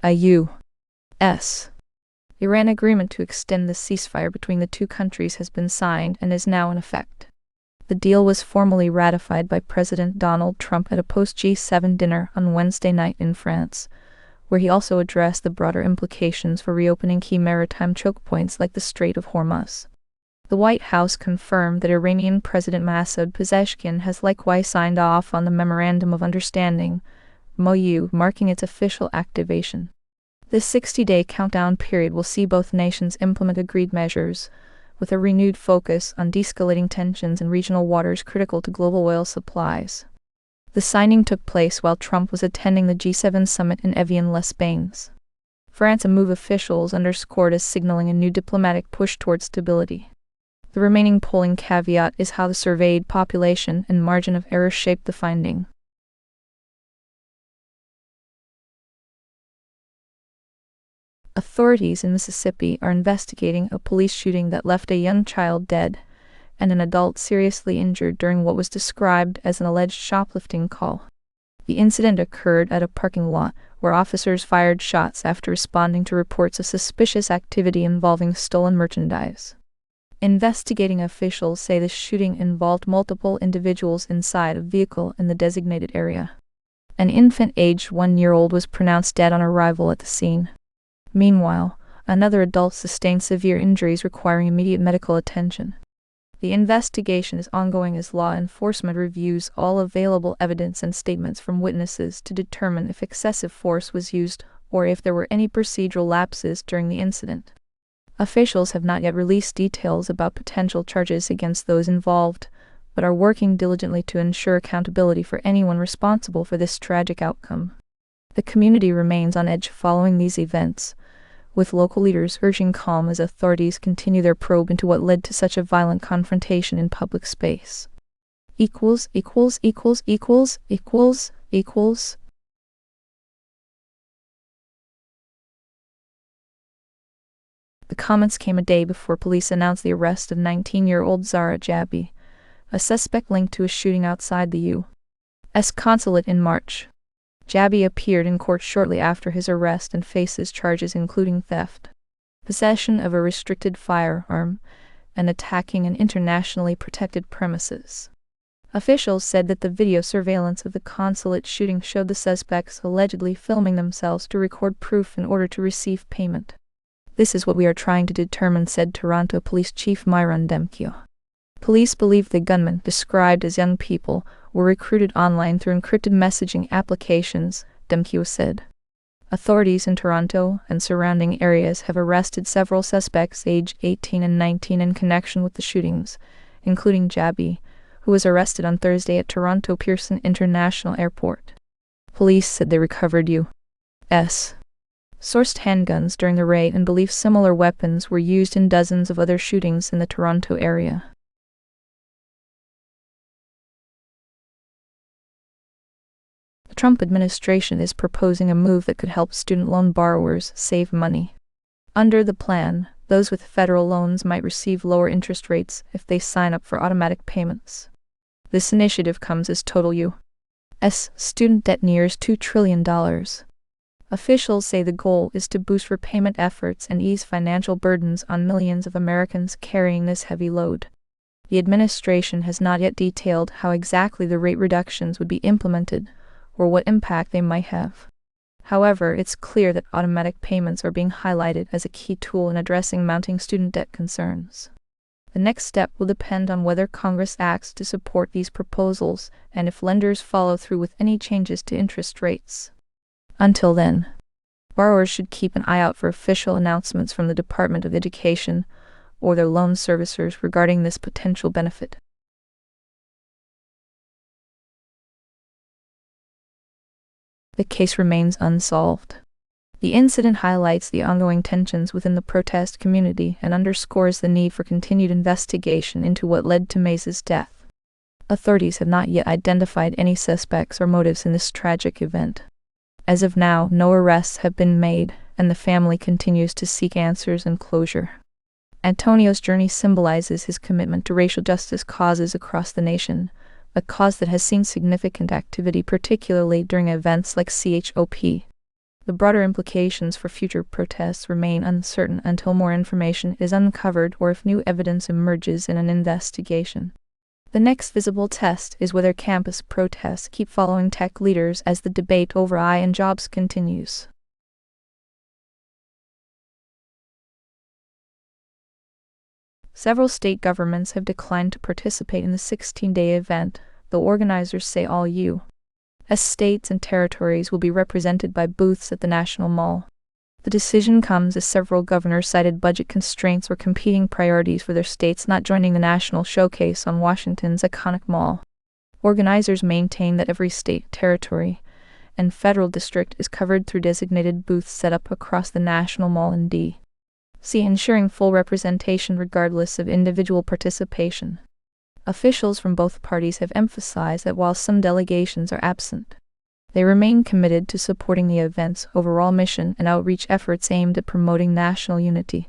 A U.S. Iran agreement to extend the ceasefire between the two countries has been signed and is now in effect. The deal was formally ratified by President Donald Trump at a post-G7 dinner on Wednesday night in France, where he also addressed the broader implications for reopening key maritime choke points like the Strait of Hormuz. The White House confirmed that Iranian President Masoud Pezeshkian has likewise signed off on the Memorandum of Understanding, MOU, marking its official activation. This 60-day countdown period will see both nations implement agreed measures, with a renewed focus on de-escalating tensions in regional waters critical to global oil supplies. The signing took place while Trump was attending the G7 summit in Evian-les-Bains, France, a move officials underscored as signaling a new diplomatic push toward stability. The remaining polling caveat is how the surveyed population and margin of error shaped the finding. Authorities in Mississippi are investigating a police shooting that left a young child dead and an adult seriously injured during what was described as an alleged shoplifting call. The incident occurred at a parking lot where officers fired shots after responding to reports of suspicious activity involving stolen merchandise. Investigating officials say the shooting involved multiple individuals inside a vehicle in the designated area. An infant aged 1-year-old was pronounced dead on arrival at the scene. Meanwhile, another adult sustained severe injuries requiring immediate medical attention. The investigation is ongoing as law enforcement reviews all available evidence and statements from witnesses to determine if excessive force was used or if there were any procedural lapses during the incident. Officials have not yet released details about potential charges against those involved, but are working diligently to ensure accountability for anyone responsible for this tragic outcome. The community remains on edge following these events, with local leaders urging calm as authorities continue their probe into what led to such a violent confrontation in public space. The comments came a day before police announced the arrest of 19-year-old Zara Jabbi, a suspect linked to a shooting outside the U.S. Consulate in March. Jabbi appeared in court shortly after his arrest and faces charges including theft, possession of a restricted firearm, and attacking an internationally protected premises. Officials said that the video surveillance of the consulate shooting showed the suspects allegedly filming themselves to record proof in order to receive payment. "This is what we are trying to determine," said Toronto Police Chief Myron Demkio. Police believe the gunmen, described as young people, were recruited online through encrypted messaging applications, Demkio said. Authorities in Toronto and surrounding areas have arrested several suspects aged 18 and 19 in connection with the shootings, including Jabbi, who was arrested on Thursday at Toronto Pearson International Airport. Police said they recovered U.S. sourced handguns during the raid and believe similar weapons were used in dozens of other shootings in the Toronto area. The Trump administration is proposing a move that could help student loan borrowers save money. Under the plan, those with federal loans might receive lower interest rates if they sign up for automatic payments. This initiative comes as total U.S. student debt nears $2 trillion. Officials say the goal is to boost repayment efforts and ease financial burdens on millions of Americans carrying this heavy load. The administration has not yet detailed how exactly the rate reductions would be implemented, or what impact they might have. However, it's clear that automatic payments are being highlighted as a key tool in addressing mounting student debt concerns. The next step will depend on whether Congress acts to support these proposals and if lenders follow through with any changes to interest rates. Until then, borrowers should keep an eye out for official announcements from the Department of Education or their loan servicers regarding this potential benefit. The case remains unsolved. The incident highlights the ongoing tensions within the protest community and underscores the need for continued investigation into what led to Mace's death. Authorities have not yet identified any suspects or motives in this tragic event. As of now, no arrests have been made, and the family continues to seek answers and closure. Antonio's journey symbolizes his commitment to racial justice causes across the nation, a cause that has seen significant activity particularly during events like CHOP. The broader implications for future protests remain uncertain until more information is uncovered or if new evidence emerges in an investigation. The next visible test is whether campus protests keep following tech leaders as the debate over AI and jobs continues. Several state governments have declined to participate in the 16-day event, though organizers say all U.S. states and territories will be represented by booths at the National Mall. The decision comes as several governors cited budget constraints or competing priorities for their states not joining the national showcase on Washington's iconic mall. Organizers maintain that every state, territory, and federal district is covered through designated booths set up across the National Mall in D.C., ensuring full representation regardless of individual participation. Officials from both parties have emphasized that while some delegations are absent, they remain committed to supporting the event's overall mission and outreach efforts aimed at promoting national unity.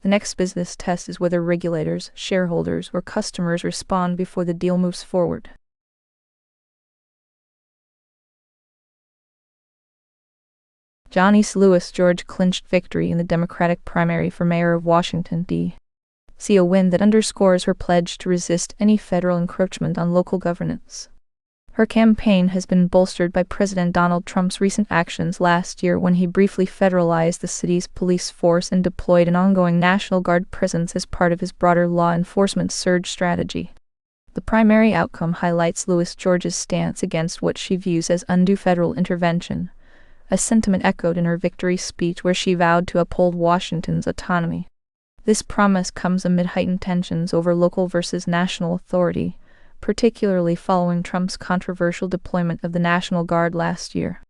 The next business test is whether regulators, shareholders, or customers respond before the deal moves forward. John Lewis George clinched victory in the Democratic primary for mayor of Washington, D.C., a win that underscores her pledge to resist any federal encroachment on local governance. Her campaign has been bolstered by President Donald Trump's recent actions last year when he briefly federalized the city's police force and deployed an ongoing National Guard presence as part of his broader law enforcement surge strategy. The primary outcome highlights Lewis George's stance against what she views as undue federal intervention, a sentiment echoed in her victory speech where she vowed to uphold Washington's autonomy. This promise comes amid heightened tensions over local versus national authority, particularly following Trump's controversial deployment of the National Guard last year.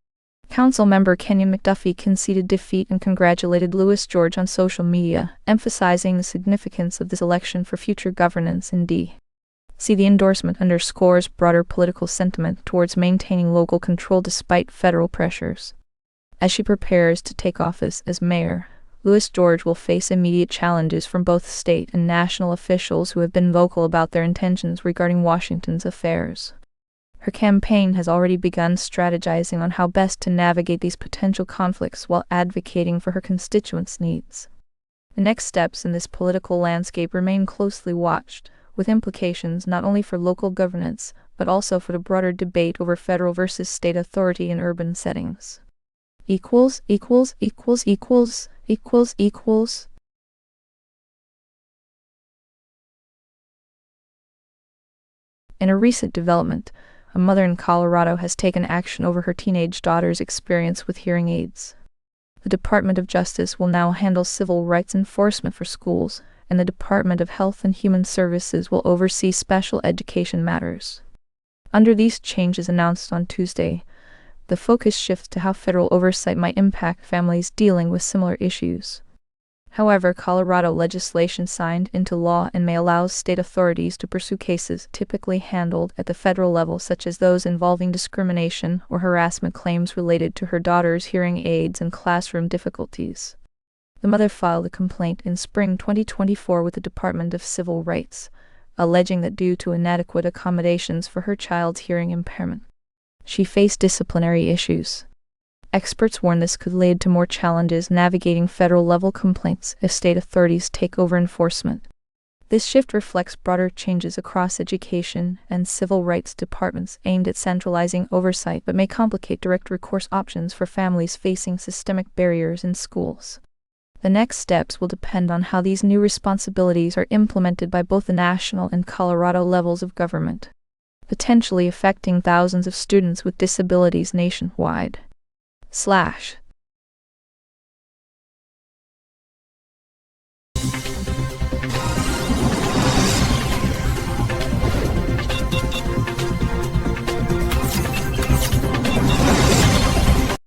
Council member Kenyon McDuffie conceded defeat and congratulated Lewis George on social media, emphasizing the significance of this election for future governance in D.C. The endorsement underscores broader political sentiment towards maintaining local control despite federal pressures. As she prepares to take office as mayor, Lewis George will face immediate challenges from both state and national officials who have been vocal about their intentions regarding Washington's affairs. Her campaign has already begun strategizing on how best to navigate these potential conflicts while advocating for her constituents' needs. The next steps in this political landscape remain closely watched, with implications not only for local governance, but also for the broader debate over federal versus state authority in urban settings. In a recent development, a mother in Colorado has taken action over her teenage daughter's experience with hearing aids. The Department of Justice will now handle civil rights enforcement for schools, and the Department of Health and Human Services will oversee special education matters. Under these changes announced on Tuesday, the focus shifts to how federal oversight might impact families dealing with similar issues. However, Colorado legislation signed into law and may allow state authorities to pursue cases typically handled at the federal level, such as those involving discrimination or harassment claims related to her daughter's hearing aids and classroom difficulties. The mother filed a complaint in spring 2024 with the Department of Civil Rights, alleging that due to inadequate accommodations for her child's hearing impairment, she faced disciplinary issues. Experts warn this could lead to more challenges navigating federal-level complaints if state authorities take over enforcement. This shift reflects broader changes across education and civil rights departments aimed at centralizing oversight but may complicate direct recourse options for families facing systemic barriers in schools. The next steps will depend on how these new responsibilities are implemented by both the national and Colorado levels of government, potentially affecting thousands of students with disabilities nationwide.